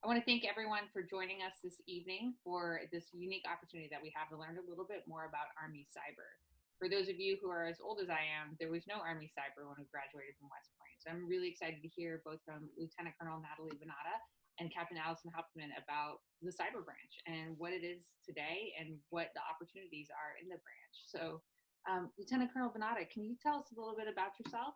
I want to thank everyone for joining us this evening for this unique opportunity that we have to learn a little bit more about Army Cyber. For those of you who are as old as I am, there was no Army Cyber when we graduated from West Point. So I'm really excited to hear both from Lieutenant Colonel Natalie Vanatta and Captain Allyson Hauptman about the cyber branch and what it is today and what the opportunities are in the branch. So Lieutenant Colonel Vanatta, can you tell us a little bit about yourself?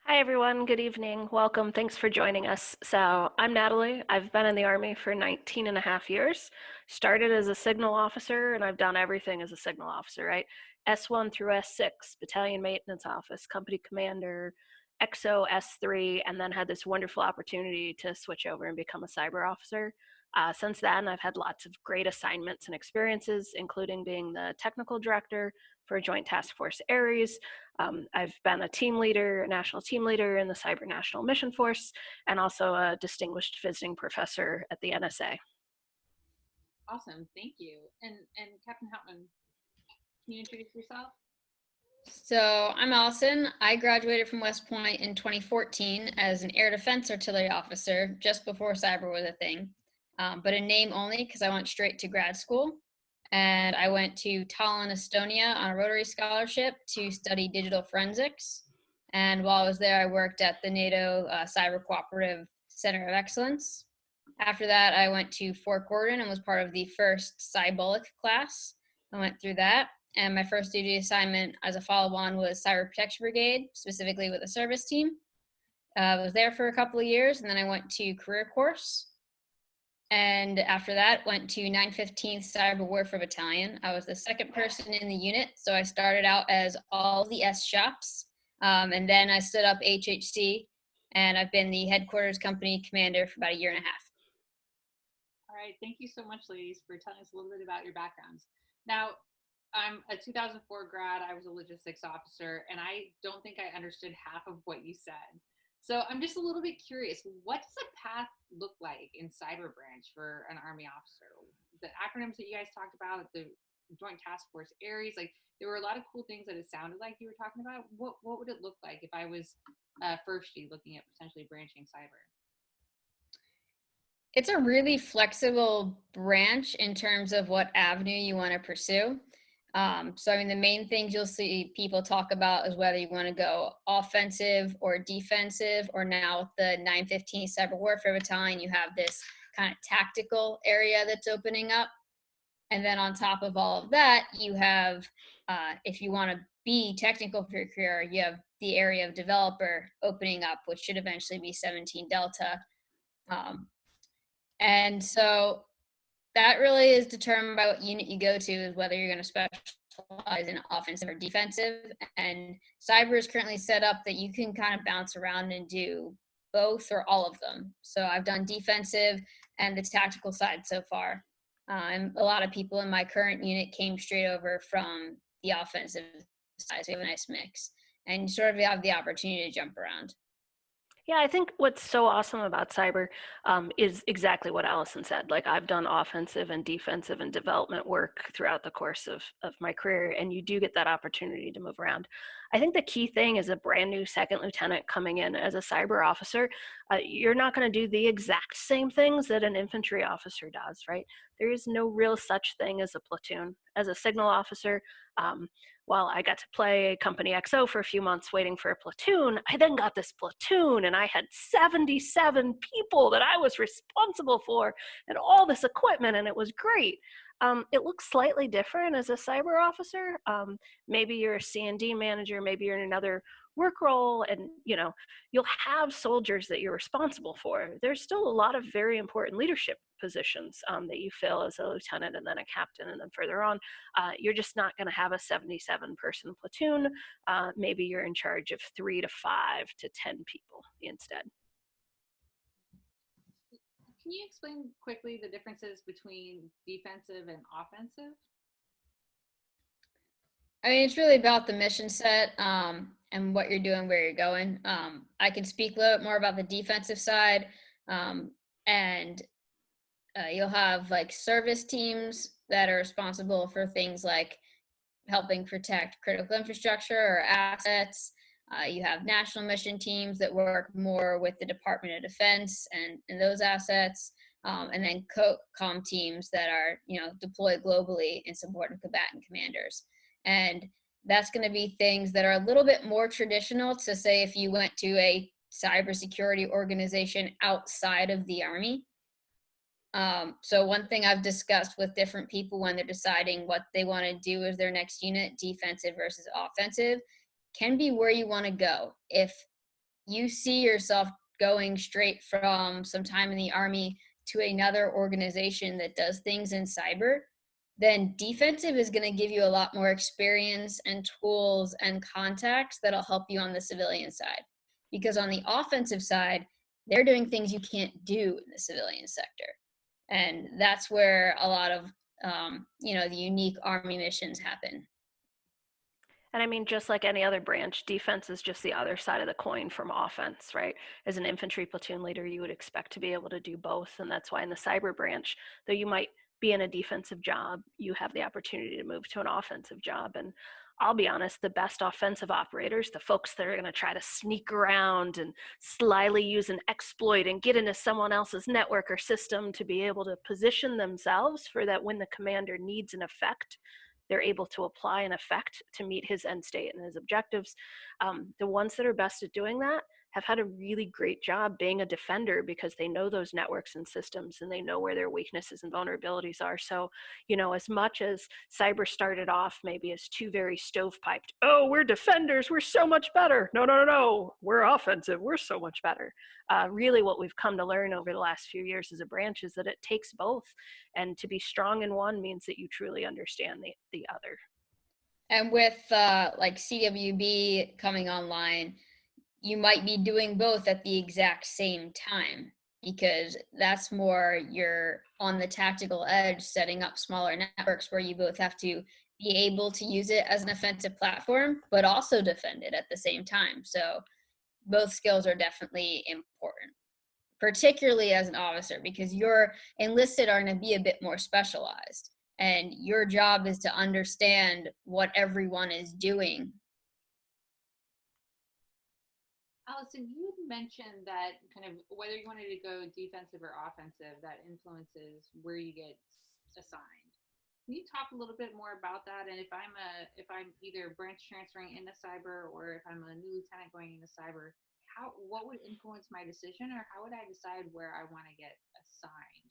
Hi, everyone. Good evening. Welcome. Thanks for joining us. So I'm Natalie. I've been in the Army for 19 and a half years. Started as a signal officer, and I've done everything as a signal officer, right? S1 through S6, battalion maintenance office, company commander, XO S3, and then had this wonderful opportunity to switch over and become a cyber officer. Since then, I've had lots of great assignments and experiences, including being the technical director for Joint Task Force Ares. I've been a team leader, a national team leader in the Cyber National Mission Force, and also a distinguished visiting professor at the NSA. Awesome, thank you. And Captain Hauptman, can you introduce yourself? So I'm Allyson. I graduated from West Point in 2014 as an air defense artillery officer just before cyber was a thing, but in name only because I went straight to grad school. And I went to Tallinn, Estonia on a Rotary scholarship to study digital forensics. And while I was there, I worked at the NATO Cyber Cooperative Center of Excellence. After that, I went to Fort Gordon and was part of the first Cybolic class. I went through that. And my first duty assignment as a follow-on was Cyber Protection Brigade, specifically with a service team. I was there for a couple of years, and then I went to career course. And after that, went to 915th Cyber Warfare Battalion. I was the second person in the unit, so I started out as all the S shops, and then I stood up HHC, and I've been the headquarters company commander for about a year and a half. All right, thank you so much, ladies, for telling us a little bit about your backgrounds. Now, I'm a 2004 grad. I was a logistics officer, and I don't think I understood half of what you said. So I'm just a little bit curious. What does a path look like in cyber branch for an Army officer? The acronyms that you guys talked about, the Joint Task Force Ares, like there were a lot of cool things that it sounded like you were talking about. What would it look like if I was firsty looking at potentially branching cyber? It's a really flexible branch in terms of what avenue you want to pursue. So, I mean, the main things you'll see people talk about is whether you want to go offensive or defensive, or now with the 915 Cyber Warfare Battalion, you have this kind of tactical area that's opening up. And then on top of all of that, you have, if you want to be technical for your career, you have the area of developer opening up, which should eventually be 17 Delta. And so that really is determined by what unit you go to, is whether you're going to specialize in offensive or defensive. And cyber is currently set up that you can kind of bounce around and do both or all of them. So I've done defensive and the tactical side so far. And a lot of people in my current unit came straight over from the offensive side. So we have a nice mix. And you sort of have the opportunity to jump around. Yeah, I think what's so awesome about cyber is exactly what Allyson said. Like, I've done offensive and defensive and development work throughout the course of my career, and you do get that opportunity to move around. I think the key thing is a brand new second lieutenant coming in as a cyber officer. You're not going to do the exact same things that an infantry officer does, right? There is no real such thing as a platoon. As a signal officer, while I got to play Company XO for a few months waiting for a platoon, I then got this platoon and I had 77 people that I was responsible for and all this equipment, and it was great. It looks slightly different as a cyber officer. Maybe you're a C&D manager, maybe you're in another work role, and you'll have soldiers that you're responsible for. There's still a lot of very important leadership positions that you fill as a lieutenant and then a captain, and then further on, you're just not going to have a 77-person platoon. Maybe you're in charge of 3 to 5 to 10 people instead. Can you explain quickly the differences between defensive and offensive? I mean, it's really about the mission set and what you're doing, where you're going. I can speak a little bit more about the defensive side, and you'll have like service teams that are responsible for things like helping protect critical infrastructure or assets. You have national mission teams that work more with the Department of Defense and those assets, and then COM teams that are, deployed globally in support of combatant commanders. And that's going to be things that are a little bit more traditional to, say, if you went to a cybersecurity organization outside of the Army. So one thing I've discussed with different people when they're deciding what they want to do as their next unit, defensive versus offensive, can be where you want to go. If you see yourself going straight from some time in the Army to another organization that does things in cyber, then defensive is going to give you a lot more experience and tools and contacts that'll help you on the civilian side. Because on the offensive side, they're doing things you can't do in the civilian sector. And that's where a lot of, the unique Army missions happen. And I mean, just like any other branch, defense is just the other side of the coin from offense, right? As an infantry platoon leader, you would expect to be able to do both. And that's why in the cyber branch, though you might be in a defensive job, you have the opportunity to move to an offensive job. And I'll be honest, the best offensive operators, the folks that are going to try to sneak around and slyly use an exploit and get into someone else's network or system to be able to position themselves for that when the commander needs an effect, they're able to apply an effect to meet his end state and his objectives. The ones that are best at doing that have had a really great job being a defender because they know those networks and systems and they know where their weaknesses and vulnerabilities are. So, as much as cyber started off maybe as two very stovepiped, oh, we're defenders, we're so much better. No, we're offensive, we're so much better. Really what we've come to learn over the last few years as a branch is that it takes both. And to be strong in one means that you truly understand the other. And with like CWB coming online, you might be doing both at the exact same time, because that's more you're on the tactical edge, setting up smaller networks where you both have to be able to use it as an offensive platform, but also defend it at the same time. So both skills are definitely important, particularly as an officer, because your enlisted are going to be a bit more specialized. And your job is to understand what everyone is doing. Allyson, you had mentioned that kind of whether you wanted to go defensive or offensive, that influences where you get assigned. Can you talk a little bit more about that? And if I'm either branch transferring into cyber or if I'm a new lieutenant going into cyber, what would influence my decision, or how would I decide where I want to get assigned?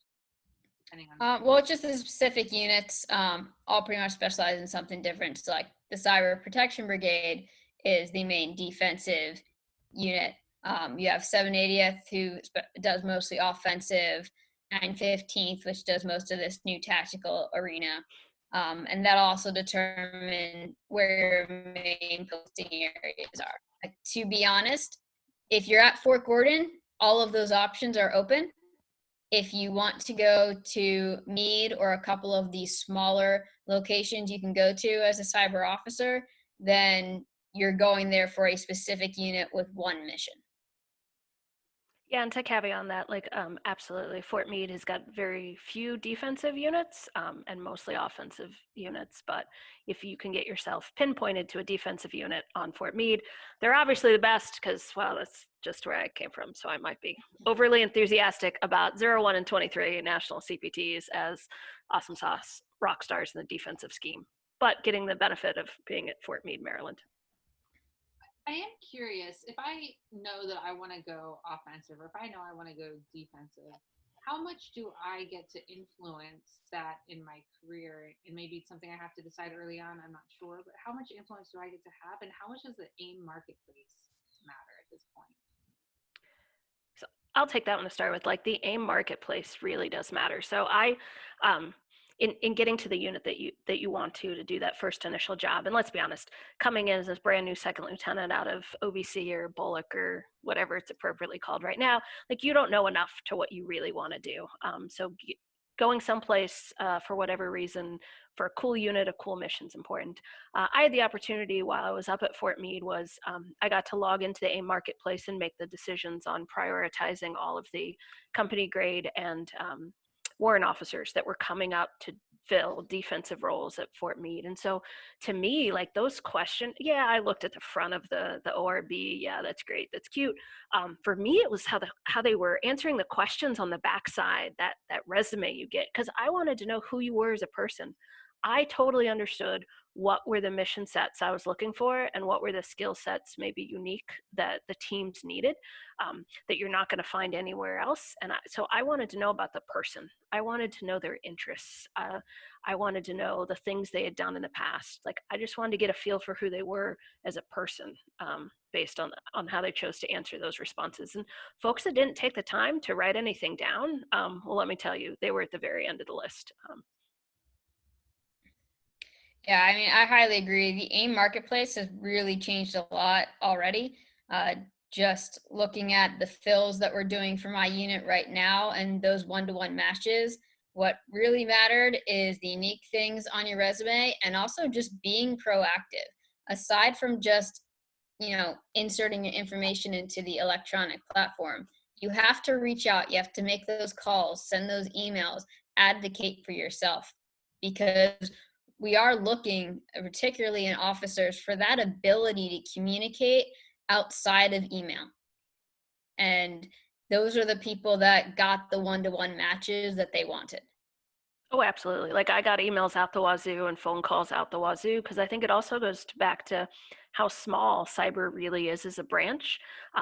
Well, it's just the specific units all pretty much specialize in something different. So like the Cyber Protection Brigade is the main defensive unit. You have 780th, who does mostly offensive, 915th, which does most of this new tactical arena. And that'll also determine where your main posting areas are. Like, to be honest, if you're at Fort Gordon, all of those options are open. If you want to go to Meade or a couple of these smaller locations you can go to as a cyber officer, then you're going there for a specific unit with one mission. Yeah, and to caveat on that, absolutely, Fort Meade has got very few defensive units and mostly offensive units. But if you can get yourself pinpointed to a defensive unit on Fort Meade, they're obviously the best because, well, that's just where I came from. So I might be overly enthusiastic about 01 and 23 national CPTs as awesome sauce rock stars in the defensive scheme, but getting the benefit of being at Fort Meade, Maryland. I am curious, if I know that I want to go offensive, or if I know I want to go defensive, how much do I get to influence that in my career? And maybe it's something I have to decide early on, I'm not sure, but how much influence do I get to have, and how much does the AIM marketplace matter at this point? So I'll take that one to start with. Like, the AIM marketplace really does matter. So in getting to the unit that you want to do that first initial job, and let's be honest, coming in as this brand new second lieutenant out of OBC or Bullock or whatever it's appropriately called right now, like, you don't know enough to what you really want to do. So going someplace for whatever reason, for a cool unit, a cool mission is important. I had the opportunity while I was up at Fort Meade I got to log into the AIM marketplace and make the decisions on prioritizing all of the company grade and warrant officers that were coming up to fill defensive roles at Fort Meade. And so to me, like those questions, yeah, I looked at the front of the ORB. Yeah, that's great. That's cute. For me, it was how they were answering the questions on the backside, that resume you get, because I wanted to know who you were as a person. I totally understood what were the mission sets I was looking for and what were the skill sets maybe unique that the teams needed, that you're not going to find anywhere else. And so I wanted to know about the person. I wanted to know their interests. I wanted to know the things they had done in the past. Like I just wanted to get a feel for who they were as a person, based on how they chose to answer those responses. And folks that didn't take the time to write anything down, well, let me tell you, they were at the very end of the list. Yeah, I mean, I highly agree. The AIM marketplace has really changed a lot already. Just looking at the fills that we're doing for my unit right now and those one-to-one matches, what really mattered is the unique things on your resume and also just being proactive. Aside from just, inserting your information into the electronic platform, you have to reach out. You have to make those calls, send those emails, advocate for yourself, because we are looking, particularly in officers, for that ability to communicate outside of email. And those are the people that got the one-to-one matches that they wanted. Oh, absolutely. Like I got emails out the wazoo and phone calls out the wazoo, because I think it also goes back to how small cyber really is as a branch,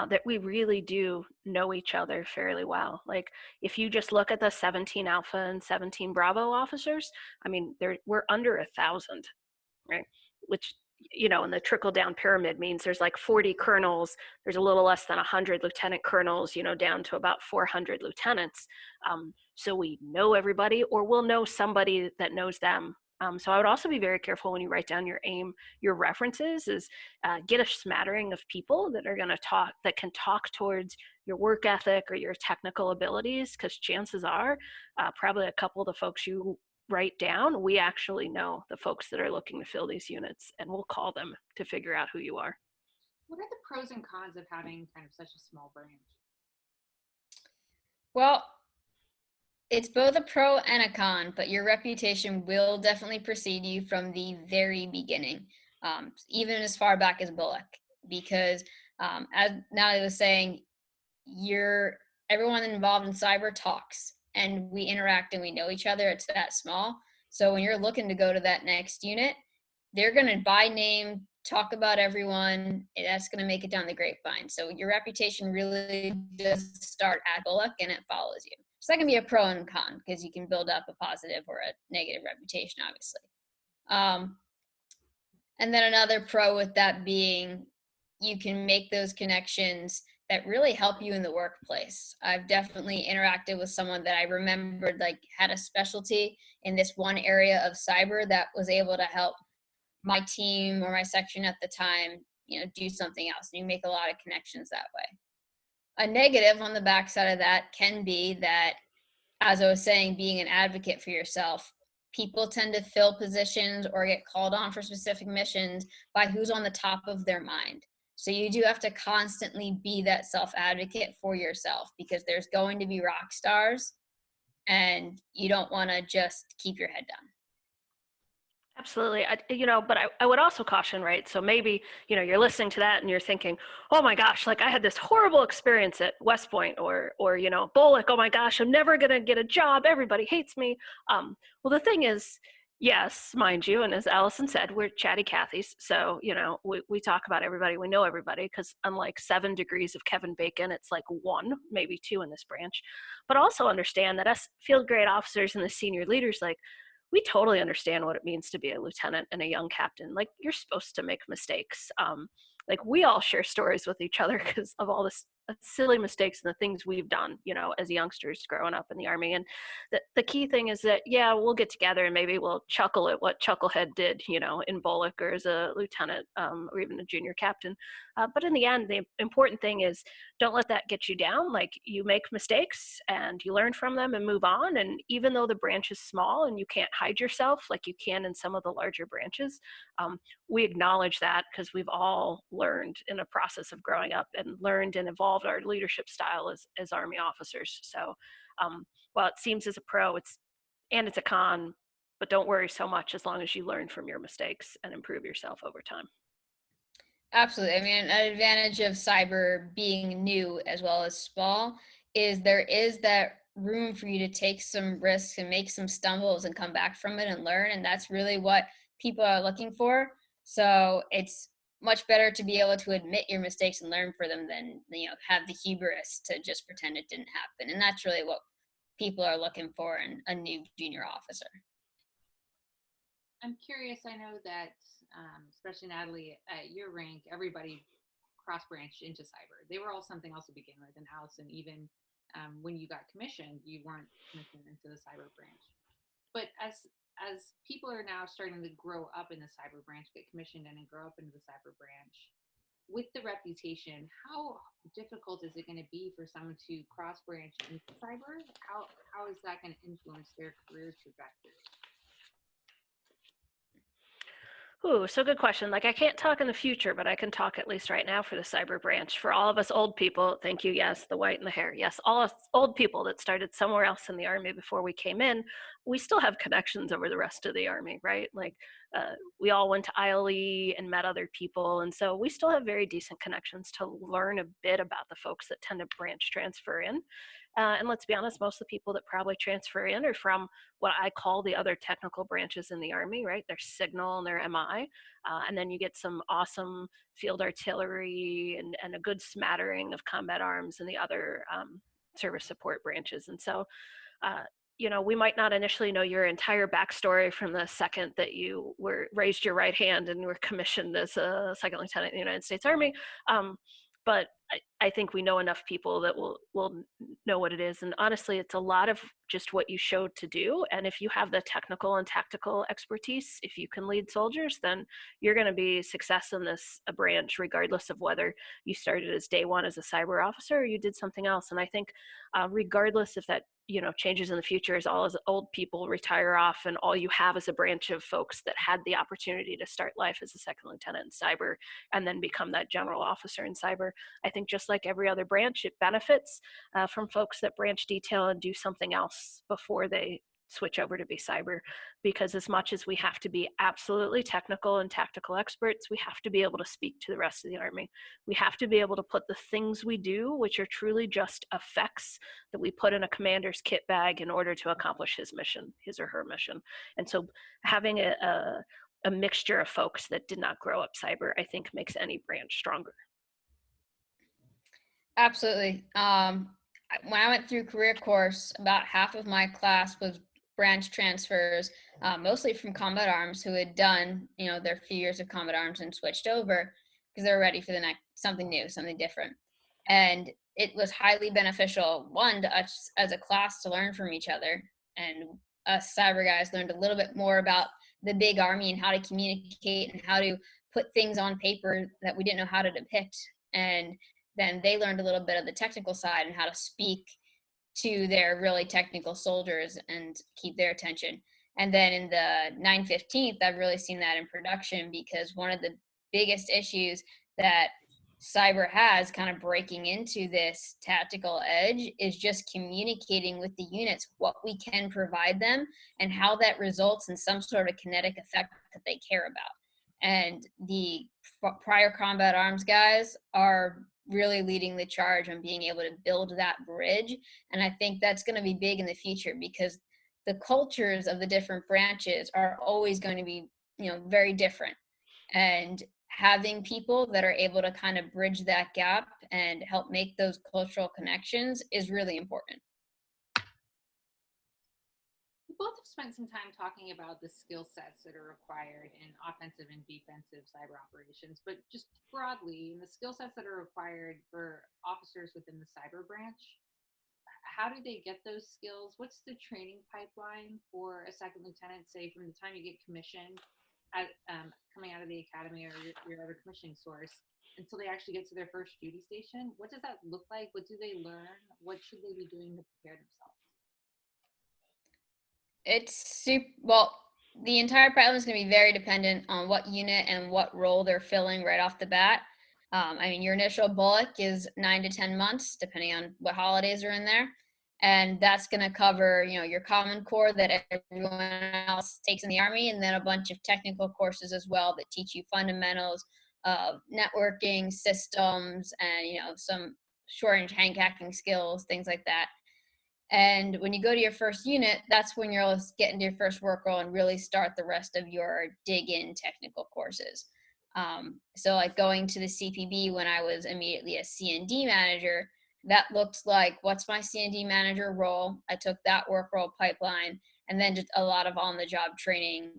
that we really do know each other fairly well. Like if you just look at the 17 Alpha and 17 Bravo officers, I mean, we're under 1,000, right? Which, in the trickle down pyramid means there's like 40 colonels, there's a little less than 100 lieutenant colonels, down to about 400 lieutenants. So we know everybody, or we'll know somebody that knows them. So I would also be very careful when you write down your AIM, your references, is get a smattering of people that are going to talk, that can talk towards your work ethic or your technical abilities, because chances are probably a couple of the folks you write down, we actually know the folks that are looking to fill these units, and we'll call them to figure out who you are. What are the pros and cons of having kind of such a small branch? Well, it's both a pro and a con, but your reputation will definitely precede you from the very beginning, even as far back as Bullock, because as Natalie was saying, everyone involved in cyber talks, and we interact and we know each other. It's that small. So when you're looking to go to that next unit, they're going to by name talk about everyone. That's going to make it down the grapevine. So your reputation really does start at Bullock, and it follows you. So that can be a pro and con, because you can build up a positive or a negative reputation, obviously. And then another pro with that being, you can make those connections that really help you in the workplace. I've definitely interacted with someone that I remembered like had a specialty in this one area of cyber that was able to help my team or my section at the time, do something else. And you make a lot of connections that way. A negative on the backside of that can be that, as I was saying, being an advocate for yourself, people tend to fill positions or get called on for specific missions by who's on the top of their mind. So you do have to constantly be that self-advocate for yourself, because there's going to be rock stars and you don't want to just keep your head down. Absolutely. But I would also caution, right? So maybe, you're listening to that and you're thinking, oh my gosh, like I had this horrible experience at West Point, or Bullock, oh my gosh, I'm never going to get a job. Everybody hates me. Well, the thing is, yes, mind you, and as Allyson said, we're chatty Cathys. So, we talk about everybody. We know everybody, because unlike 7 degrees of Kevin Bacon, it's like 1, maybe 2 in this branch. But also understand that us field grade officers and the senior leaders, like, we totally understand what it means to be a lieutenant and a young captain. Like, you're supposed to make mistakes. Like, we all share stories with each other because of all this silly mistakes and the things we've done, as youngsters growing up in the Army. And the key thing is that, yeah, we'll get together and maybe we'll chuckle at what Chucklehead did, in Bullock or as a lieutenant, or even a junior captain. But in the end, the important thing is, don't let that get you down. Like, you make mistakes and you learn from them and move on. And even though the branch is small and you can't hide yourself like you can in some of the larger branches, we acknowledge that, because we've all learned in a process of growing up and learned and evolved our leadership style as Army officers. So while it seems as a pro, it's a con, but don't worry so much as long as you learn from your mistakes and improve yourself over time. Absolutely. I mean, an advantage of cyber being new as well as small is there is that room for you to take some risks and make some stumbles and come back from it and learn. And that's really what people are looking for. So it's much better to be able to admit your mistakes and learn for them than, have the hubris to just pretend it didn't happen. And that's really what people are looking for in a new junior officer. I'm curious. I know that, especially Natalie, at your rank, everybody cross-branched into cyber. They were all something else to begin with, and Allyson, even when you got commissioned, you weren't commissioned into the cyber branch. But as people are now starting to grow up in the cyber branch, get commissioned in and grow up into the cyber branch, with the reputation, how difficult is it going to be for someone to cross-branch into cyber? How is that going to influence their career trajectory? Ooh, so good question. Like I can't talk in the future, but I can talk at least right now for the cyber branch. For all of us old people, thank you, yes, the white and the hair. Yes, all us old people that started somewhere else in the Army before we came in, we still have connections over the rest of the Army, right? Like we all went to ILE and met other people. And so we still have very decent connections to learn a bit about the folks that tend to branch transfer in. And let's be honest, most of the people that probably transfer in are from what I call the other technical branches in the Army, right? Their signal and their MI. And then you get some awesome field artillery and a good smattering of combat arms and the other service support branches. And so, we might not initially know your entire backstory from the second that you raised your right hand and were commissioned as a second lieutenant in the United States Army. But I think we know enough people that will know what it is. And honestly, it's a lot of just what you showed to do. And if you have the technical and tactical expertise, if you can lead soldiers, then you're going to be success in this branch, regardless of whether you started as day one as a cyber officer or you did something else. And I think regardless if that changes in the future as all as old people retire off and all you have is a branch of folks that had the opportunity to start life as a second lieutenant in cyber and then become that general officer in cyber. I think just like every other branch, it benefits from folks that branch detail and do something else before they switch over to be cyber, because as much as we have to be absolutely technical and tactical experts, we have to be able to speak to the rest of the Army. We have to be able to put the things we do, which are truly just effects that we put in a commander's kit bag in order to accomplish his mission, his or her mission. And so having a mixture of folks that did not grow up cyber, I think makes any branch stronger. Absolutely. When I went through career course, about half of my class was branch transfers, mostly from combat arms who had done, their few years of combat arms and switched over because they were ready for the next something new, something different. And it was highly beneficial, one, to us as a class to learn from each other. And us cyber guys learned a little bit more about the big Army and how to communicate and how to put things on paper that we didn't know how to depict. And then they learned a little bit of the technical side and how to speak to their really technical soldiers and keep their attention. And then in the 915th, I've really seen that in production, because one of the biggest issues that cyber has kind of breaking into this tactical edge is just communicating with the units what we can provide them and how that results in some sort of kinetic effect that they care about. And the prior combat arms guys are really leading the charge on being able to build that bridge. And I think that's going to be big in the future, because the cultures of the different branches are always going to be, very different. And having people that are able to kind of bridge that gap and help make those cultural connections is really important. Both have spent some time talking about the skill sets that are required in offensive and defensive cyber operations, but just broadly, in the skill sets that are required for officers within the cyber branch, how do they get those skills? What's the training pipeline for a second lieutenant, say from the time you get commissioned at coming out of the academy or your other commissioning source until they actually get to their first duty station? What does that look like? What do they learn? What should they be doing to prepare themselves? It's well, the entire pipeline is going to be very dependent on what unit and what role they're filling right off the bat. Your initial bullet is 9 to 10 months, depending on what holidays are in there. And that's going to cover, your Common Core that everyone else takes in the Army, and then a bunch of technical courses as well that teach you fundamentals of networking, systems, and, some short-range tank hacking skills, things like that. And when you go to your first unit, that's when you'll get into your first work role and really start the rest of your dig in technical courses. So like going to the CPB when I was immediately a C&D manager, that looked like, what's my C&D manager role? I took that work role pipeline, and then just a lot of on the job training,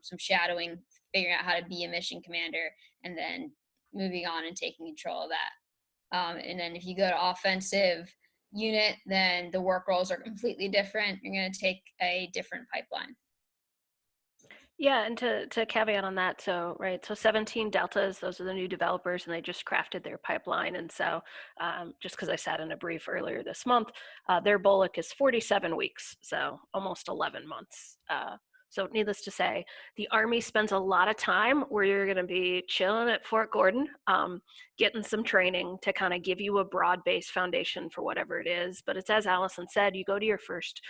some shadowing, figuring out how to be a mission commander, and then moving on and taking control of that. And then if you go to offensive unit, then the work roles are completely different. You're going to take a different pipeline. Yeah, and to caveat on that, so 17 Deltas, those are the new developers, and they just crafted their pipeline. And so just because I sat in a brief earlier this month, their BOLIC is 47 weeks, so almost 11 months. So needless to say, the Army spends a lot of time where you're going to be chilling at Fort Gordon, getting some training to kind of give you a broad-based foundation for whatever it is. But it's as Allyson said, you go to your first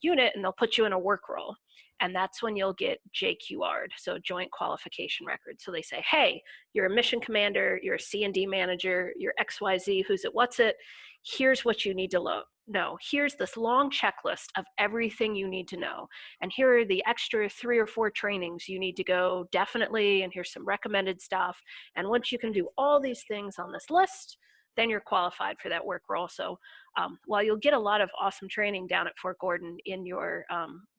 unit and they'll put you in a work role. And that's when you'll get JQR'd, so Joint Qualification Record. So they say, hey, you're a mission commander, you're a C&D manager, you're XYZ, who's it, what's it? Here's what you need to know. Here's this long checklist of everything you need to know. And here are the extra 3 or 4 trainings you need to go definitely, and here's some recommended stuff. And once you can do all these things on this list, then you're qualified for that work role. So while you'll get a lot of awesome training down at Fort Gordon in your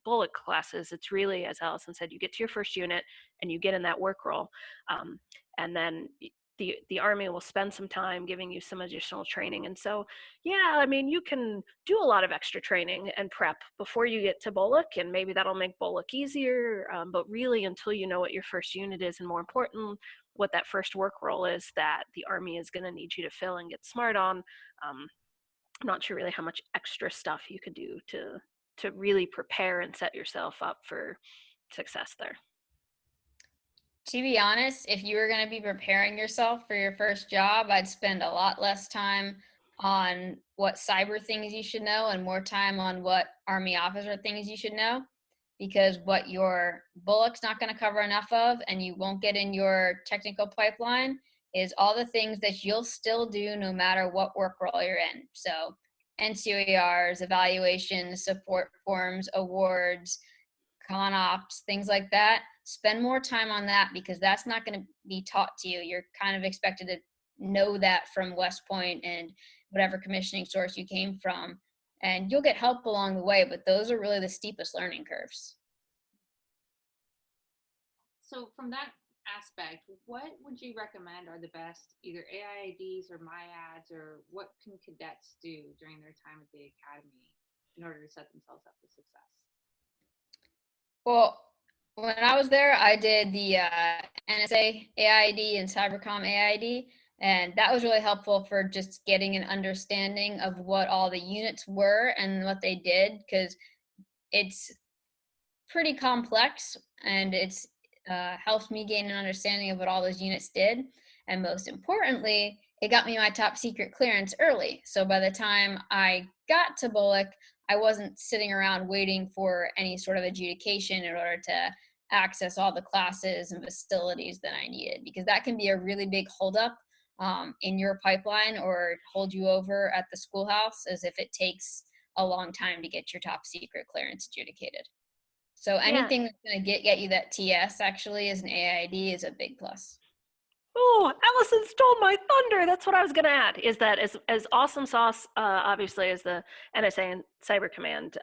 bullet classes, it's really, as Allyson said, you get to your first unit and you get in that work role. And then the Army will spend some time giving you some additional training. And so, yeah, I mean, you can do a lot of extra training and prep before you get to BOLIC, and maybe that'll make BOLIC easier. But really, until you know what your first unit is, and more important, what that first work role is that the Army is going to need you to fill and get smart on, I'm not sure really how much extra stuff you could do to really prepare and set yourself up for success there. To be honest, if you were going to be preparing yourself for your first job, I'd spend a lot less time on what cyber things you should know and more time on what Army officer things you should know, because what your bullock's not going to cover enough of and you won't get in your technical pipeline is all the things that you'll still do no matter what work role you're in. So NCOERs, evaluations, support forms, awards, con ops, things like that. Spend more time on that, because that's not going to be taught to you. You're kind of expected to know that from West Point and whatever commissioning source you came from. And you'll get help along the way, but those are really the steepest learning curves. So from that aspect, what would you recommend are the best either AIDs or MIADs, or what can cadets do during their time at the academy in order to set themselves up for success? Well, when I was there, I did the NSA AID and Cybercom AID, and that was really helpful for just getting an understanding of what all the units were and what they did, because it's pretty complex, and it's helped me gain an understanding of what all those units did. And most importantly, it got me my top secret clearance early. So by the time I got to BOLIC, I wasn't sitting around waiting for any sort of adjudication in order to access all the classes and facilities that I needed, because that can be a really big holdup in your pipeline, or hold you over at the schoolhouse, as if it takes a long time to get your top secret clearance adjudicated. So anything that's going to get you that TS actually as an AID is a big plus. Oh, Allyson stole my thunder. That's what I was going to add, is that as awesome sauce, obviously, as the NSA and Cyber Command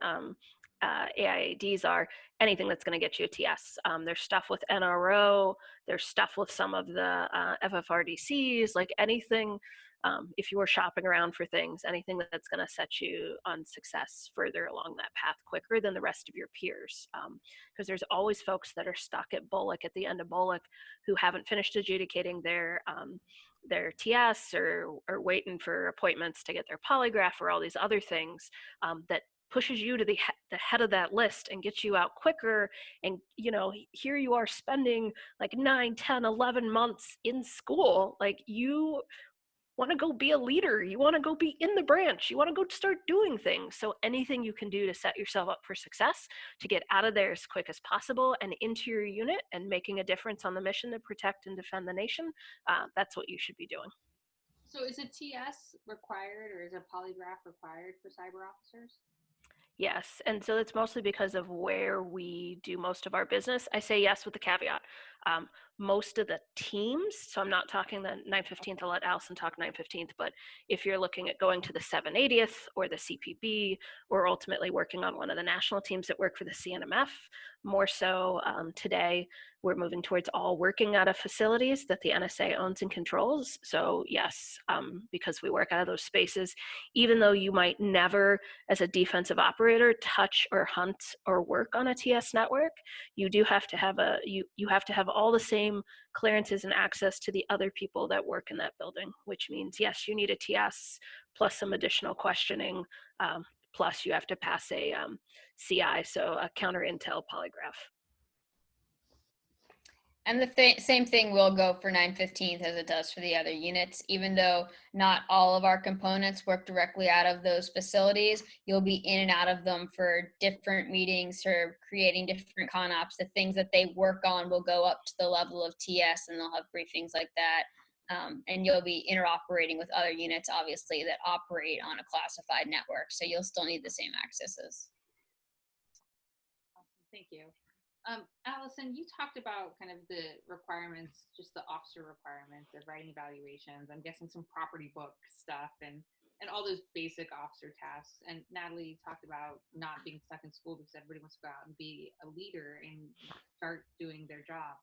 AIDs are, anything that's going to get you a TS. There's stuff with NRO, there's stuff with some of the FFRDCs, like anything, if you were shopping around for things, anything that's going to set you on success further along that path quicker than the rest of your peers. Because there's always folks that are stuck at BOLIC, at the end of BOLIC, who haven't finished adjudicating their TS, or waiting for appointments to get their polygraph, or all these other things that pushes you to the head of that list and gets you out quicker. And here you are spending like 9, 10, 11 months in school. Like, you want to go be a leader. You want to go be in the branch. You want to go start doing things. So anything you can do to set yourself up for success, to get out of there as quick as possible and into your unit and making a difference on the mission to protect and defend the nation, that's what you should be doing. So is a TS required, or is a polygraph required for cyber officers? Yes, and so it's mostly because of where we do most of our business. I say yes with the caveat. Most of the teams, so I'm not talking the 915th, I'll let Allyson talk 915th, but if you're looking at going to the 780th or the CPB, or ultimately working on one of the national teams that work for the CNMF, more so today, we're moving towards all working out of facilities that the NSA owns and controls. So yes, because we work out of those spaces, even though you might never, as a defensive operator, touch or hunt or work on a TS network, you do have to have you have to have all the same clearances and access to the other people that work in that building, which means yes, you need a TS plus some additional questioning, plus you have to pass a CI, so a counter intel polygraph. And the same thing will go for 915th as it does for the other units. Even though not all of our components work directly out of those facilities, you'll be in and out of them for different meetings or creating different con-ops. The things that they work on will go up to the level of TS, and they'll have briefings like that. And you'll be interoperating with other units, obviously, that operate on a classified network. So you'll still need the same accesses. Awesome. Thank you. Allyson, you talked about kind of the requirements, just the officer requirements of writing evaluations. I'm guessing some property book stuff and all those basic officer tasks. And Natalie talked about not being stuck in school because everybody wants to go out and be a leader and start doing their job.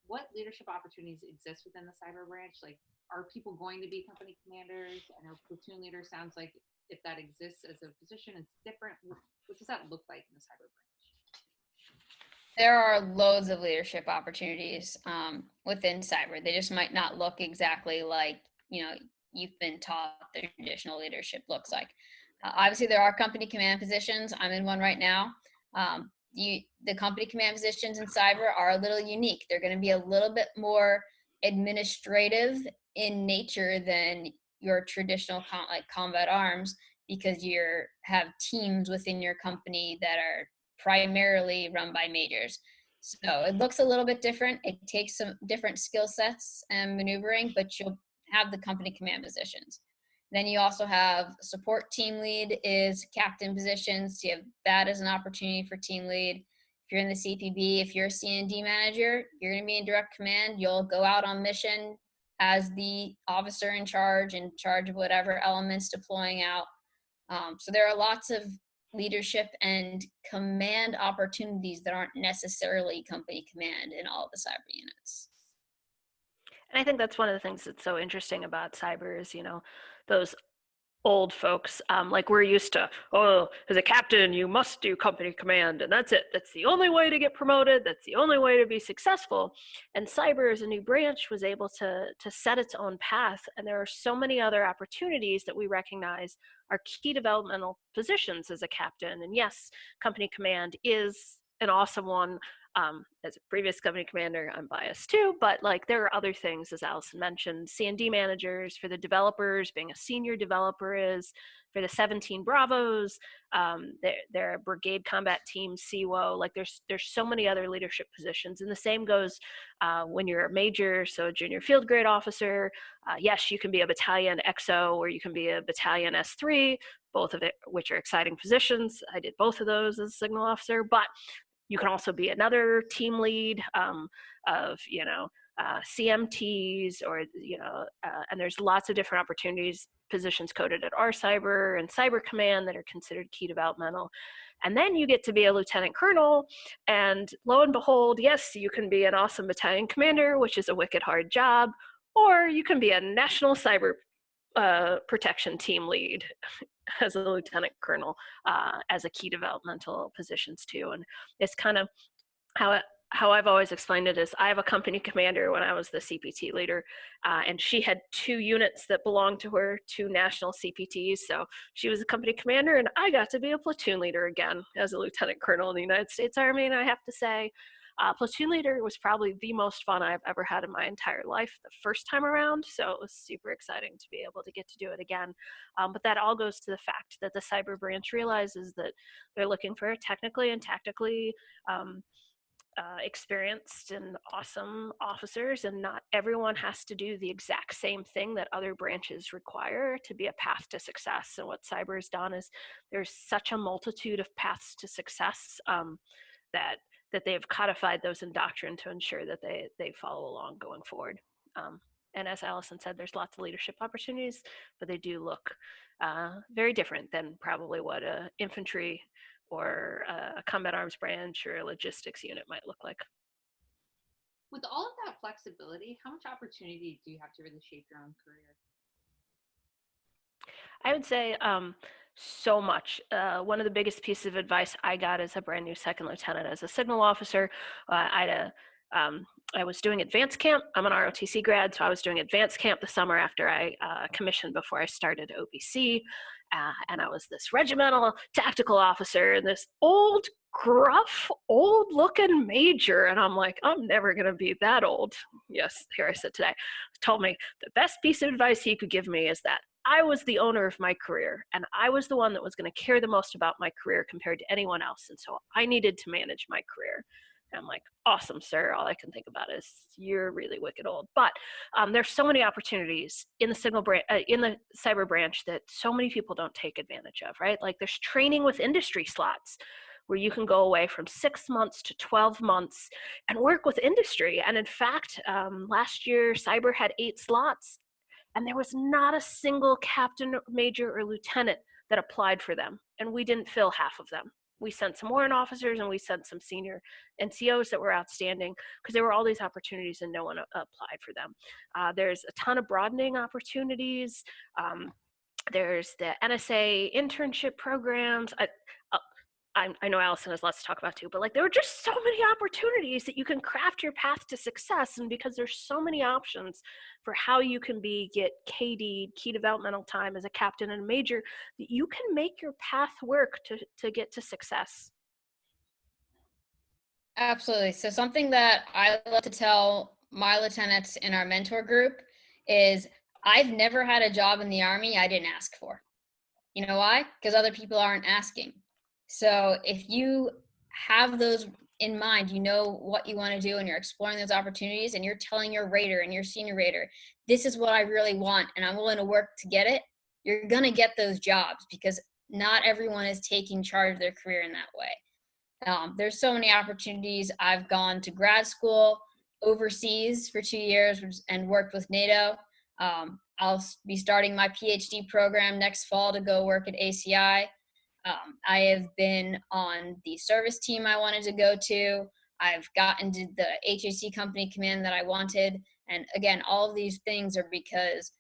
What leadership opportunities exist within the cyber branch? Like, are people going to be company commanders? I know platoon leader sounds like if that exists as a position, it's different. What does that look like in the cyber branch? There are loads of leadership opportunities within cyber. They just might not look exactly like, you've been taught the traditional leadership looks like. Obviously, there are company command positions. I'm in one right now. The company command positions in cyber are a little unique. They're going to be a little bit more administrative in nature than your traditional like combat arms, because you have teams within your company that are primarily run by majors. So it looks a little bit different. It takes some different skill sets and maneuvering, but you'll have the company command positions. Then you also have support team lead is captain positions. So you have that as an opportunity for team lead. If you're in the CPB, if you're a CND manager, you're going to be in direct command. You'll go out on mission as the officer in charge of whatever elements deploying out. So there are lots of leadership and command opportunities that aren't necessarily company command in all of the cyber units. And I think that's one of the things that's so interesting about cyber is, those old folks, like we're used to, oh, as a captain, you must do company command, and that's it. That's the only way to get promoted. That's the only way to be successful. And cyber as a new branch was able to set its own path. And there are so many other opportunities that we recognize are key developmental positions as a captain. And yes, company command is an awesome one. As a previous company commander, I'm biased too, but like there are other things, as Allyson mentioned, C&D managers for the developers, being a senior developer is, for the 17 Bravos, they're a brigade combat team, CWO, like there's so many other leadership positions. And the same goes when you're a major, so a junior field grade officer. Yes, you can be a battalion XO or you can be a battalion S3, both of it, which are exciting positions. I did both of those as a signal officer, but you can also be another team lead of, CMTs or, and there's lots of different opportunities, positions coded at our cyber and cyber command that are considered key developmental. And then you get to be a lieutenant colonel, and lo and behold, yes, you can be an awesome battalion commander, which is a wicked hard job, or you can be a national cyber protection team lead as a lieutenant colonel, as a key developmental positions too. And it's kind of how I've always explained it is I have a company commander when I was the CPT leader, and she had 2 units that belonged to her, 2 national CPTs. So she was a company commander, and I got to be a platoon leader again as a lieutenant colonel in the United States Army. And I have to say, Platoon leader was probably the most fun I've ever had in my entire life the first time around, so it was super exciting to be able to get to do it again. But that all goes to the fact that the cyber branch realizes that they're looking for technically and tactically experienced and awesome officers, and not everyone has to do the exact same thing that other branches require to be a path to success. And what cyber has done is there's such a multitude of paths to success that they've codified those in doctrine to ensure that they follow along going forward. And as Allyson said, there's lots of leadership opportunities, but they do look very different than probably what a infantry or a combat arms branch or a logistics unit might look like. With all of that flexibility, how much opportunity do you have to really shape your own career? I would say so much. One of the biggest pieces of advice I got as a brand new second lieutenant as a signal officer, I was doing advanced camp. I'm an ROTC grad, so I was doing advanced camp the summer after I commissioned before I started OBC. And I was this regimental tactical officer and this old, gruff, old-looking major. And I'm like, I'm never going to be that old. Yes, here I sit today. He told me the best piece of advice he could give me is that I was the owner of my career, and I was the one that was going to care the most about my career compared to anyone else. And so I needed to manage my career. And I'm like, awesome, sir. All I can think about is you're really wicked old. But there's so many opportunities in the in the cyber branch that so many people don't take advantage of, right? Like there's training with industry slots where you can go away from 6 months to 12 months and work with industry. And in fact, last year, cyber had 8 slots, and there was not a single captain, major, or lieutenant that applied for them. And we didn't fill half of them. We sent some warrant officers and we sent some senior NCOs that were outstanding because there were all these opportunities and no one applied for them. There's a ton of broadening opportunities. There's the NSA internship programs. I know Allyson has lots to talk about too, but like there are just so many opportunities that you can craft your path to success. And because there's so many options for how you can get KD, key developmental time as a captain and a major, that you can make your path work to get to success. Absolutely. So something that I love to tell my lieutenants in our mentor group is I've never had a job in the Army I didn't ask for. You know why? Because other people aren't asking. So if you have those in mind, you know what you want to do and you're exploring those opportunities and you're telling your rater and your senior rater, this is what I really want and I'm willing to work to get it, you're going to get those jobs because not everyone is taking charge of their career in that way. There's so many opportunities. I've gone to grad school overseas for 2 years and worked with NATO. I'll be starting my PhD program next fall to go work at ACI. I have been on the service team I wanted to go to. I've gotten to the HAC company command that I wanted. And again, all of these things are because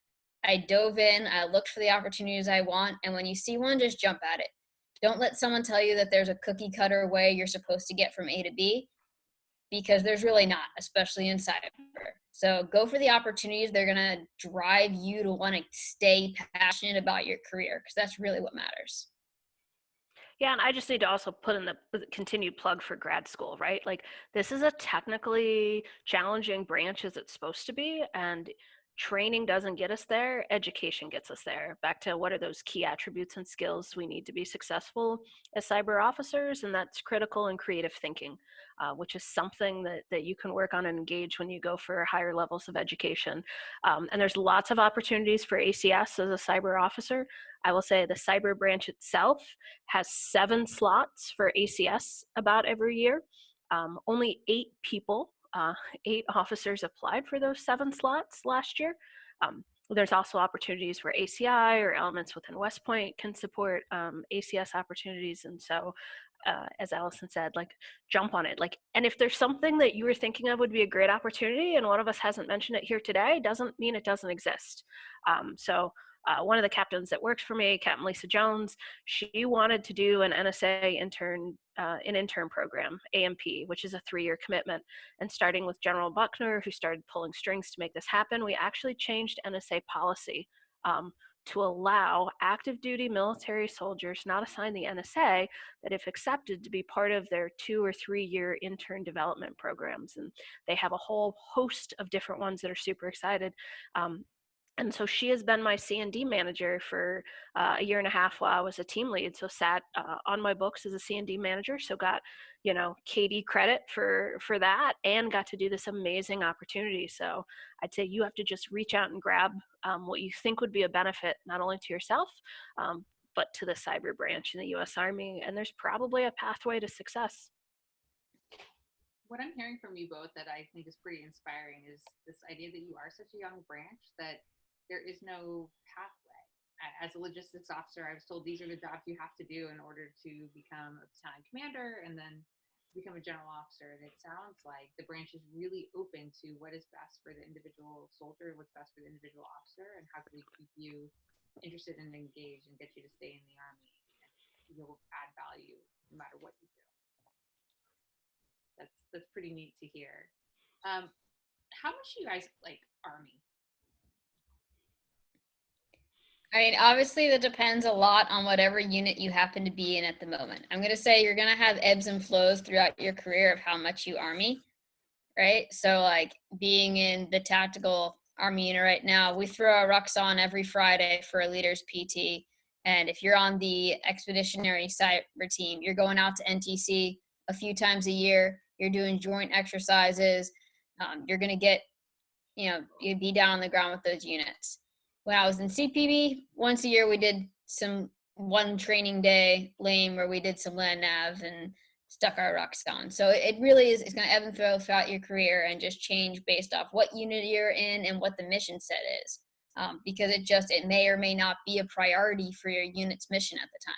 I dove in, I looked for the opportunities I want. And when you see one, just jump at it. Don't let someone tell you that there's a cookie cutter way you're supposed to get from A to B, because there's really not, especially in cyber. So go for the opportunities. They're going to drive you to want to stay passionate about your career because that's really what matters. Yeah, and I just need to also put in the continued plug for grad school, right? Like this is a technically challenging branch as it's supposed to be, and training doesn't get us there, education gets us there. Back to what are those key attributes and skills we need to be successful as cyber officers, and that's critical and creative thinking, which is something that you can work on and engage when you go for higher levels of education. And there's lots of opportunities for ACS as a cyber officer. I will say the cyber branch itself has 7 slots for ACS about every year. Only 8 people, 8 officers applied for those 7 slots last year. There's also opportunities where ACI or elements within West Point can support ACS opportunities. And so, as Allyson said, like jump on it. Like, and if there's something that you were thinking of would be a great opportunity and one of us hasn't mentioned it here today, doesn't mean it doesn't exist. One of the captains that works for me, Captain Lisa Jones, she wanted to do an NSA intern program, AMP, which is a 3-year commitment. And starting with General Buckner, who started pulling strings to make this happen, we actually changed NSA policy to allow active duty military soldiers not assigned the NSA, that if accepted, to be part of their 2 or 3 year intern development programs. And they have a whole host of different ones that are super excited. And so she has been my C&D manager for a year and a half while I was a team lead. So sat on my books as a C&D manager. So got, KD credit for that, and got to do this amazing opportunity. So I'd say you have to just reach out and grab what you think would be a benefit, not only to yourself, but to the cyber branch in the U.S. Army. And there's probably a pathway to success. What I'm hearing from you both that I think is pretty inspiring is this idea that you are such a young branch that there is no pathway. As a logistics officer, I was told these are the jobs you have to do in order to become a battalion commander and then become a general officer. And it sounds like the branch is really open to what is best for the individual soldier, what's best for the individual officer, and how can we keep you interested and engaged and get you to stay in the Army, and you'll add value no matter what you do. That's pretty neat to hear. How much do you guys like Army? I mean, obviously that depends a lot on whatever unit you happen to be in at the moment. I'm going to say you're going to have ebbs and flows throughout your career of how much you Army, right? So like being in the tactical Army unit right now, we throw our rucks on every Friday for a leader's PT. And if you're on the expeditionary cyber team, you're going out to NTC a few times a year. You're doing joint exercises. You're going to get, you'd be down on the ground with those units. When I was in CPB, once a year we did one training day lame where we did some land nav and stuck our rucks on. So it really is, it's going to ebb and flow throughout your career and just change based off what unit you're in and what the mission set is. Because it may or may not be a priority for your unit's mission at the time.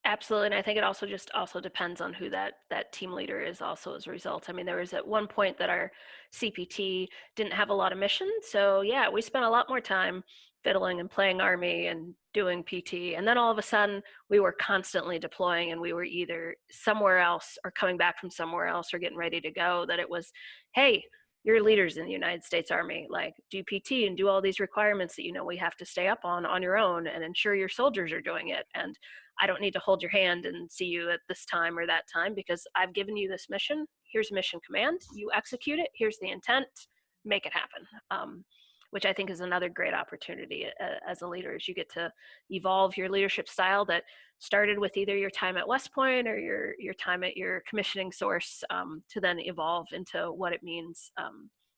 Absolutely. And I think it also depends on who that team leader is also as a result. I mean, there was at one point that our CPT didn't have a lot of missions. So yeah, we spent a lot more time fiddling and playing Army and doing PT. And then all of a sudden we were constantly deploying, and we were either somewhere else or coming back from somewhere else or getting ready to go, that it was, hey, you're leaders in the United States Army, like do PT and do all these requirements that, we have to stay up on your own, and ensure your soldiers are doing it. And I don't need to hold your hand and see you at this time or that time, because I've given you this mission. Here's mission command. You execute it. Here's the intent. Make it happen. Which I think is another great opportunity as a leader, is you get to evolve your leadership style that started with either your time at West Point or your time at your commissioning source, to then evolve into what it means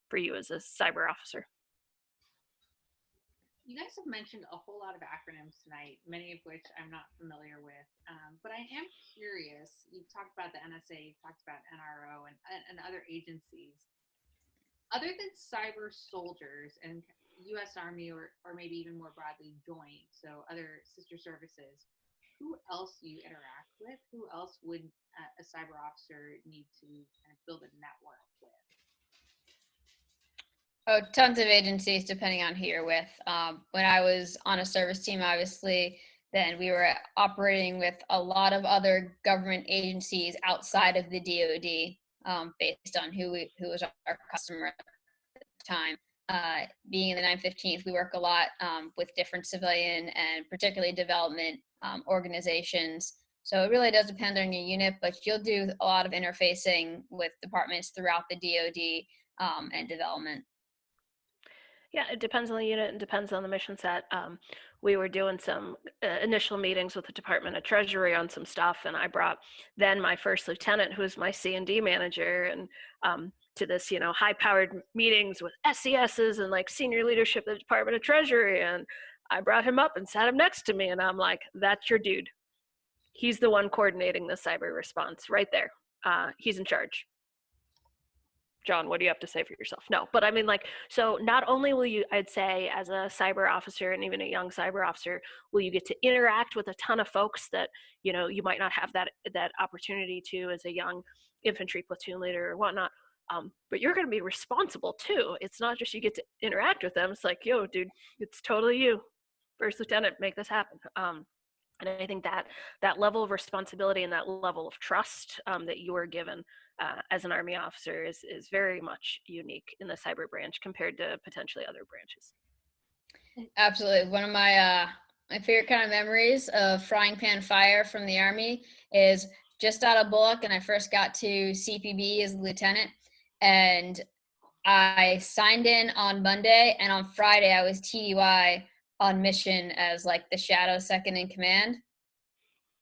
for you as a cyber officer. You guys have mentioned a whole lot of acronyms tonight, many of which I'm not familiar with, but I am curious. You've talked about the NSA, you've talked about NRO and other agencies. Other than cyber soldiers and U.S. Army or maybe even more broadly joint, so other sister services, who else do you interact with? Who else would a cyber officer need to kind of build a network with? Oh, tons of agencies depending on who you're with. When I was on a service team, obviously, then we were operating with a lot of other government agencies outside of the DoD, based on who was our customer at the time. Being in the 915th, we work a lot with different civilian and particularly development organizations. So it really does depend on your unit, but you'll do a lot of interfacing with departments throughout the DoD and development. Yeah, it depends on the unit and depends on the mission set. We were doing some initial meetings with the Department of Treasury on some stuff, and I brought then my first lieutenant, who was my C&D manager, and to this, high-powered meetings with SESs and like senior leadership of the Department of Treasury, and I brought him up and sat him next to me, and I'm like, that's your dude. He's the one coordinating the cyber response right there. He's in charge. John, what do you have to say for yourself? No, but I mean, so not only will you, I'd say as a cyber officer and even a young cyber officer, will you get to interact with a ton of folks that, you might not have that opportunity to as a young infantry platoon leader or whatnot. But you're going to be responsible too. It's not just you get to interact with them. It's like, yo, dude, it's totally you. First lieutenant, make this happen. And I think that level of responsibility and that level of trust that you are given as an Army officer is very much unique in the cyber branch compared to potentially other branches. Absolutely. One of my favorite kind of memories of frying pan fire from the Army is just out of Bullock, and I first got to CPB as a lieutenant, and I signed in on Monday, and on Friday I was TDY on mission as like the shadow second in command.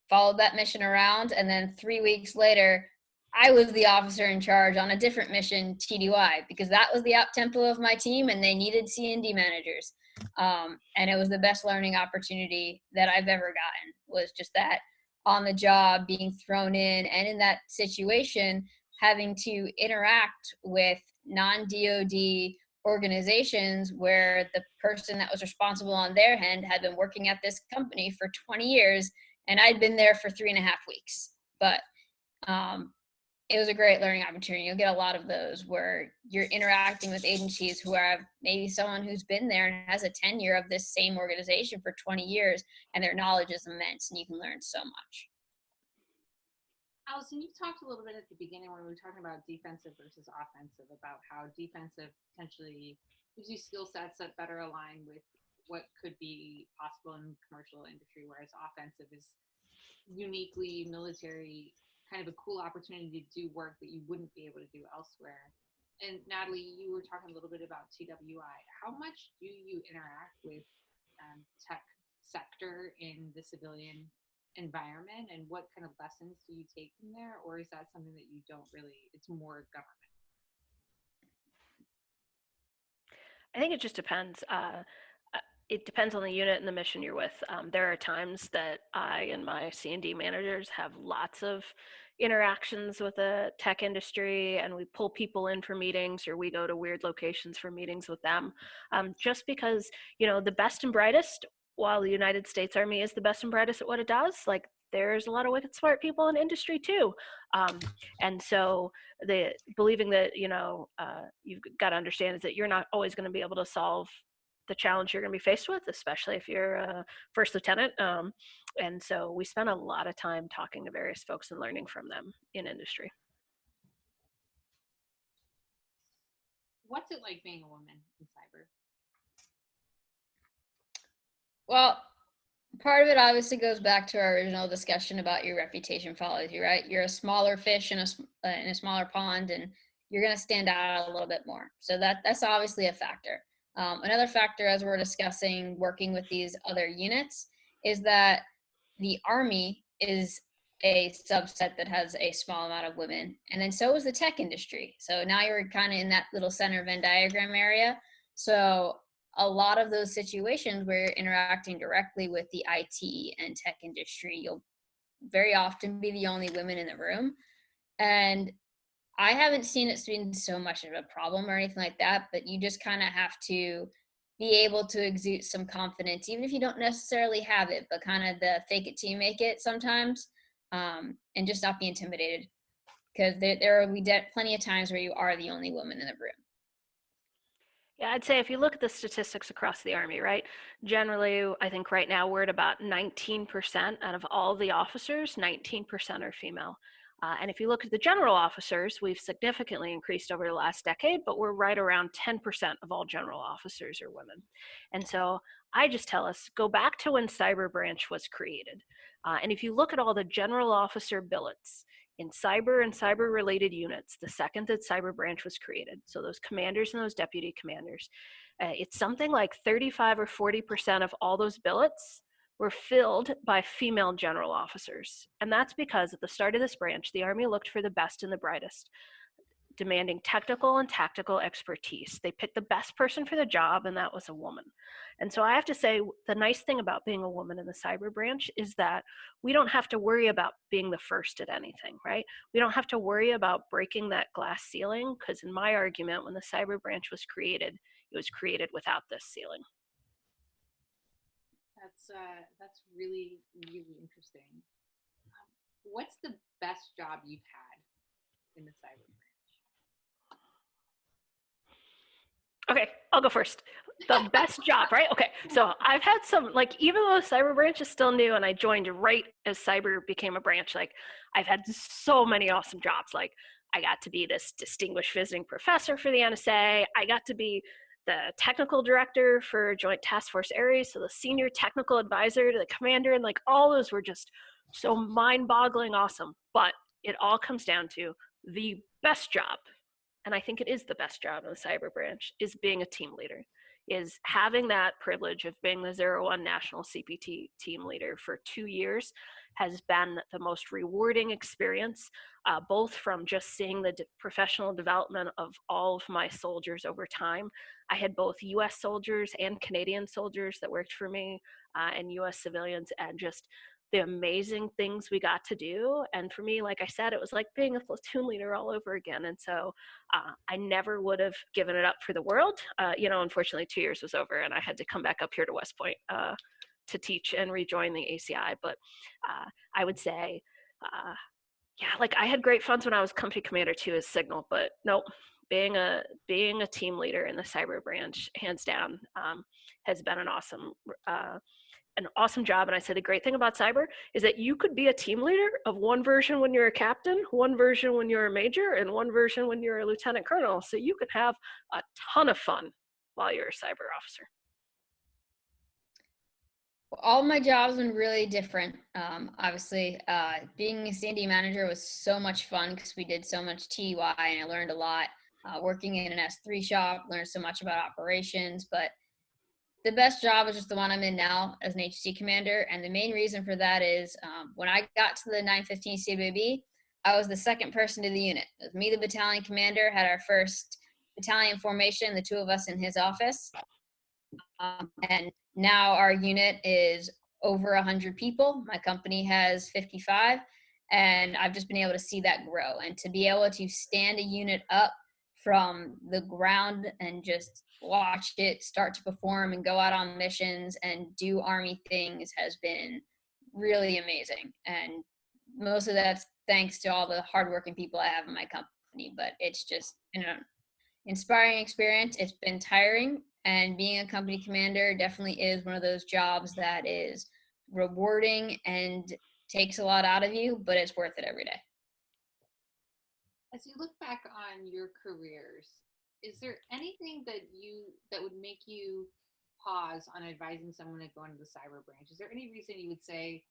Followed that mission around, and then 3 weeks later, I was the officer in charge on a different mission, TDY, because that was the op tempo of my team, and they needed C&D managers. And it was the best learning opportunity that I've ever gotten. Was just that on the job, being thrown in, and in that situation, having to interact with non-DoD organizations where the person that was responsible on their end had been working at this company for 20 years, and I'd been there for 3.5 weeks. But it was a great learning opportunity. You'll get a lot of those where you're interacting with agencies who are maybe someone who's been there and has a tenure of this same organization for 20 years, and their knowledge is immense, and you can learn so much. Allyson, you talked a little bit at the beginning when we were talking about defensive versus offensive, about how defensive potentially gives you skill sets that better align with what could be possible in commercial industry, whereas offensive is uniquely military, kind of a cool opportunity to do work that you wouldn't be able to do elsewhere. And Natalie, you were talking a little bit about TWI. How much do you interact with tech sector in the civilian environment, and what kind of lessons do you take from there, or is that something that you don't really, it's more government? I think it just depends. It depends on the unit and the mission you're with. There are times that I and my C&D managers have lots of interactions with the tech industry, and we pull people in for meetings, or we go to weird locations for meetings with them. Just because, the best and brightest, while the United States Army is the best and brightest at what it does, like, there's a lot of wicked smart people in industry too. And so believing that, you've got to understand is that you're not always going to be able to solve the challenge you're going to be faced with, especially if you're a first lieutenant. And so we spend a lot of time talking to various folks and learning from them in industry. What's it like being a woman in cyber? Well, part of it obviously goes back to our original discussion about your reputation follows you, right? You're a smaller fish in a smaller pond, and you're going to stand out a little bit more. So that's obviously a factor. Another factor, as we're discussing working with these other units, is that the Army is a subset that has a small amount of women, and then so is the tech industry. So now you're kind of in that little center Venn diagram area. So a lot of those situations where you're interacting directly with the IT and tech industry, you'll very often be the only women in the room. And I haven't seen it been so much of a problem or anything like that, but you just kind of have to be able to exude some confidence, even if you don't necessarily have it, but kind of the fake it till you make it sometimes, and just not be intimidated. Because there will be plenty of times where you are the only woman in the room. Yeah, I'd say if you look at the statistics across the Army, right? Generally, I think right now we're at about 19% out of all the officers, 19% are female. And if you look at the general officers, we've significantly increased over the last decade, but we're right around 10% of all general officers are women. And so I just tell us, go back to when Cyber Branch was created. And if you look at all the general officer billets in cyber and cyber related units, the second that Cyber Branch was created, so those commanders and those deputy commanders, it's something like 35 or 40% of all those billets were filled by female general officers. And that's because at the start of this branch, the Army looked for the best and the brightest, demanding technical and tactical expertise. They picked the best person for the job, and that was a woman. And so I have to say, the nice thing about being a woman in the cyber branch is that we don't have to worry about being the first at anything, right? We don't have to worry about breaking that glass ceiling, because in my argument, when the cyber branch was created, it was created without this ceiling. That's really, really interesting. What's the best job you've had in the cyber branch? Okay, I'll go first. The best job, right? Okay, so I've had some, like, even though Cyber Branch is still new and I joined right as Cyber became a branch, like, I've had so many awesome jobs. Like, I got to be this distinguished visiting professor for the NSA. I got to be the technical director for Joint Task Force Ares, so the senior technical advisor to the commander, and like all those were just so mind-boggling awesome. But it all comes down to the best job, and I think it is the best job in the cyber branch, is being a team leader, is having that privilege of being the 01 National CPT team leader for 2 years has been the most rewarding experience, both from just seeing the professional development of all of my soldiers over time. I had both US soldiers and Canadian soldiers that worked for me, and US civilians, and just the amazing things we got to do. And for me, like I said, it was like being a platoon leader all over again. And so I never would have given it up for the world. Unfortunately, 2 years was over and I had to come back up here to West Point to teach and rejoin the ACI. But I would say, like I had great funds when I was Company Commander too as Signal, but nope, being a team leader in the cyber branch, hands down, has been an awesome job. And I say the great thing about cyber is that you could be a team leader of one version when you're a captain, one version when you're a major, and one version when you're a lieutenant colonel. So you can have a ton of fun while you're a cyber officer. All my jobs have been really different. Obviously, being a C&D manager was so much fun because we did so much TDY and I learned a lot. Working in an S3 shop, learned so much about operations, but the best job is just the one I'm in now as an HC commander. And the main reason for that is when I got to the 915 CWB, I was the second person to the unit. It was me, the battalion commander, had our first battalion formation, the two of us in his office. And now our unit is over 100 people. My company has 55. And I've just been able to see that grow. And to be able to stand a unit up from the ground and just watch it start to perform and go out on missions and do Army things has been really amazing. And most of that's thanks to all the hardworking people I have in my company. But it's just an inspiring experience. It's been tiring. And being a company commander definitely is one of those jobs that is rewarding and takes a lot out of you, but it's worth it every day. As you look back on your careers, is there anything that would make you pause on advising someone to go into the cyber branch? Is there any reason you would say,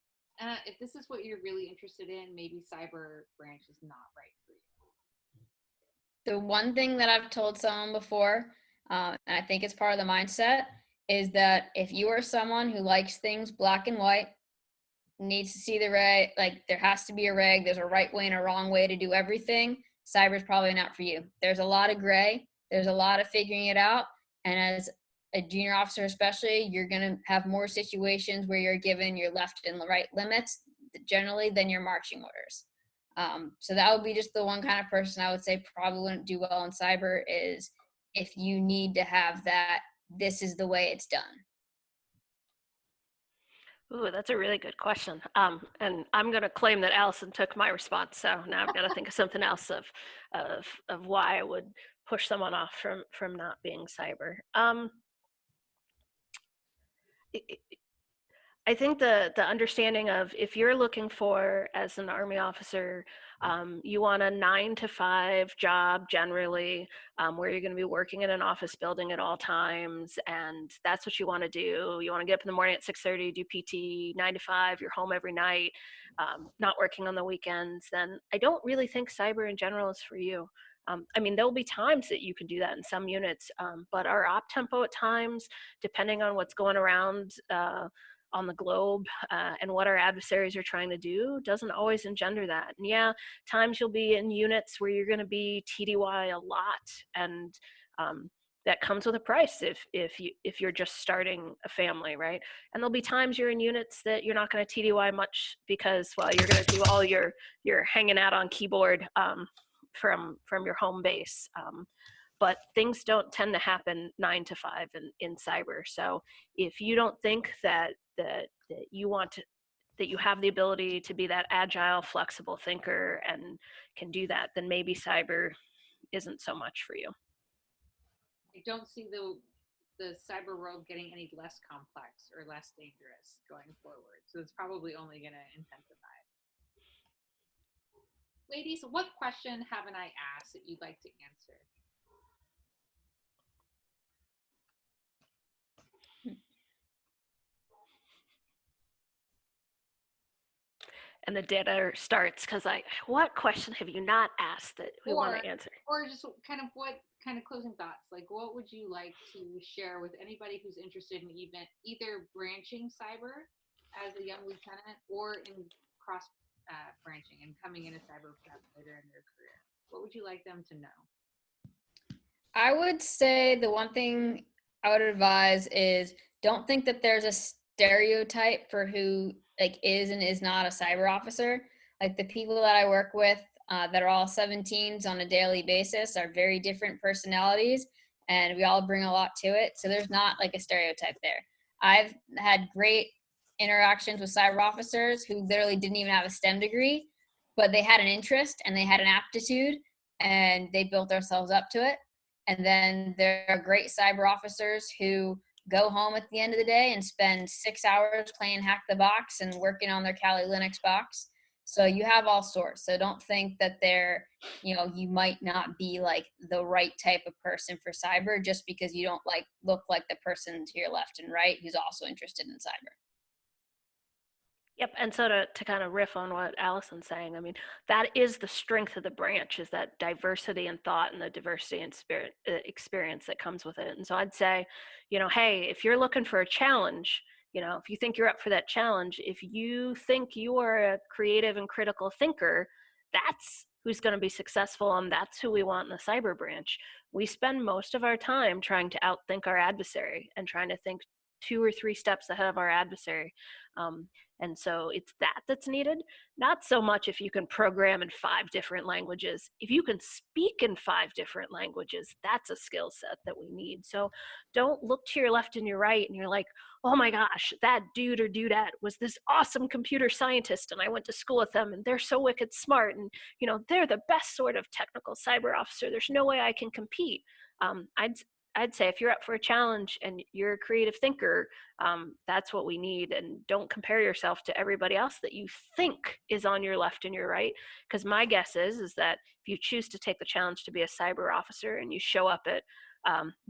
if this is what you're really interested in, maybe cyber branch is not right for you? The one thing that I've told someone before, and I think it's part of the mindset, is that if you are someone who likes things black and white, needs to see the reg, like there has to be a reg, there's a right way and a wrong way to do everything, cyber is probably not for you. There's a lot of gray, there's a lot of figuring it out, and as a junior officer especially, you're going to have more situations where you're given your left and right limits generally than your marching orders. So that would be just the one kind of person I would say probably wouldn't do well in cyber, is if you need to have that, this is the way it's done. Ooh, that's a really good question. And I'm going to claim that Allyson took my response. So now I've got to think of something else of why I would push someone off from not being cyber. I think the understanding of, if you're looking for, as an Army officer, you want a 9-to-5 job generally, where you're going to be working in an office building at all times, and that's what you want to do. You want to get up in the morning at 6:30, do PT, 9 to 5, you're home every night, not working on the weekends, then I don't really think cyber in general is for you. I mean, there'll be times that you can do that in some units, but our op tempo at times, depending on what's going around on the globe and what our adversaries are trying to do, doesn't always engender that. And yeah, times you'll be in units where you're going to be TDY a lot, and that comes with a price if you're just starting a family, right? And there'll be times you're in units that you're not going to TDY much because, well, you're going to do all your hanging out on keyboard from your home base. But things don't tend to happen 9 to 5 in cyber. So if you don't think that you want to, that you have the ability to be that agile, flexible thinker and can do that, then maybe cyber isn't so much for you. I don't see the cyber world getting any less complex or less dangerous going forward. So it's probably only going to intensify. Ladies, what question haven't I asked that you'd like to answer? And the dinner starts because what question have you not asked that we want to answer? Or just kind of what kind of closing thoughts? Like, what would you like to share with anybody who's interested in either branching cyber as a young lieutenant or in cross branching and coming into cyber perhaps later in their career? What would you like them to know? I would say the one thing I would advise is don't think that there's a stereotype for who like is and is not a cyber officer. Like the people that I work with that are all 17s on a daily basis are very different personalities, and we all bring a lot to it. So there's not like a stereotype there. I've had great interactions with cyber officers who literally didn't even have a STEM degree, but they had an interest and they had an aptitude, and they built themselves up to it. And then there are great cyber officers who go home at the end of the day and spend 6 hours playing Hack the Box and working on their Kali Linux box. So you have all sorts. So don't think that you might not be like the right type of person for cyber just because you don't look like the person to your left and right who's also interested in cyber. Yep, and so to kind of riff on what Allison's saying, I mean, that is the strength of the branch, is that diversity in thought and the diversity in spirit experience that comes with it. And so I'd say, hey, if you're looking for a challenge, if you think you're up for that challenge, if you think you are a creative and critical thinker, that's who's going to be successful, and that's who we want in the cyber branch. We spend most of our time trying to outthink our adversary and trying to think 2 or 3 steps ahead of our adversary. And so it's that's needed, not so much if you can program in 5 different languages. If you can speak in 5 different languages, that's a skill set that we need. So don't look to your left and your right and you're like, oh my gosh, that dude or dudette was this awesome computer scientist and I went to school with them and they're so wicked smart and they're the best sort of technical cyber officer. There's no way I can compete. I'd say if you're up for a challenge and you're a creative thinker, that's what we need. And don't compare yourself to everybody else that you think is on your left and your right. Because my guess is that if you choose to take the challenge to be a cyber officer and you show up at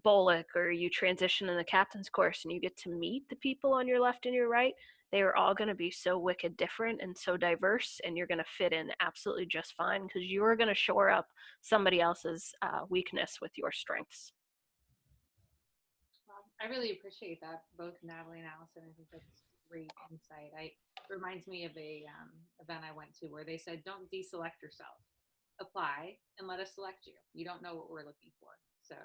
BOLIC or you transition in the captain's course and you get to meet the people on your left and your right, they are all going to be so wicked different and so diverse, and you're going to fit in absolutely just fine because you're going to shore up somebody else's weakness with your strengths. I really appreciate that, both Natalie and Allyson. I think that's great insight. It reminds me of a event I went to where they said, "Don't deselect yourself. Apply and let us select you. You don't know what we're looking for." So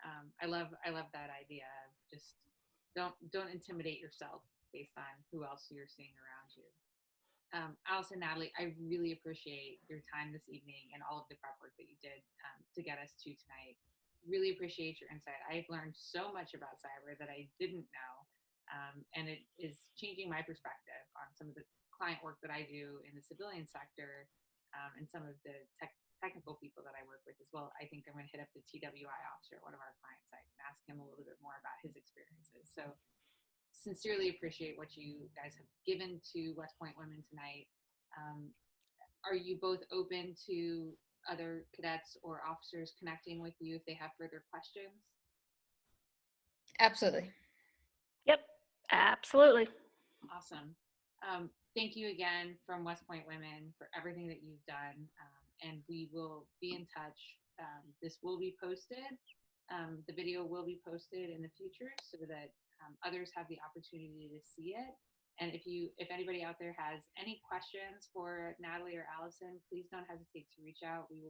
I love that idea. Just don't intimidate yourself based on who else you're seeing around you. Allyson, Natalie, I really appreciate your time this evening and all of the prep work that you did to get us to tonight. Really appreciate your insight. I've learned so much about cyber that I didn't know, and it is changing my perspective on some of the client work that I do in the civilian sector, and some of the technical people that I work with as well. I think I'm going to hit up the TWI officer at one of our client sites and ask him a little bit more about his experiences. So sincerely appreciate what you guys have given to West Point women tonight. Are you both open to other cadets or officers connecting with you if they have further questions? Absolutely. Yep, absolutely. Awesome. Thank you again from West Point Women for everything that you've done, and we will be in touch. This will be posted. The video will be posted in the future so that others have the opportunity to see it. And if anybody out there has any questions for Natalie or Allyson, please don't hesitate to reach out. We will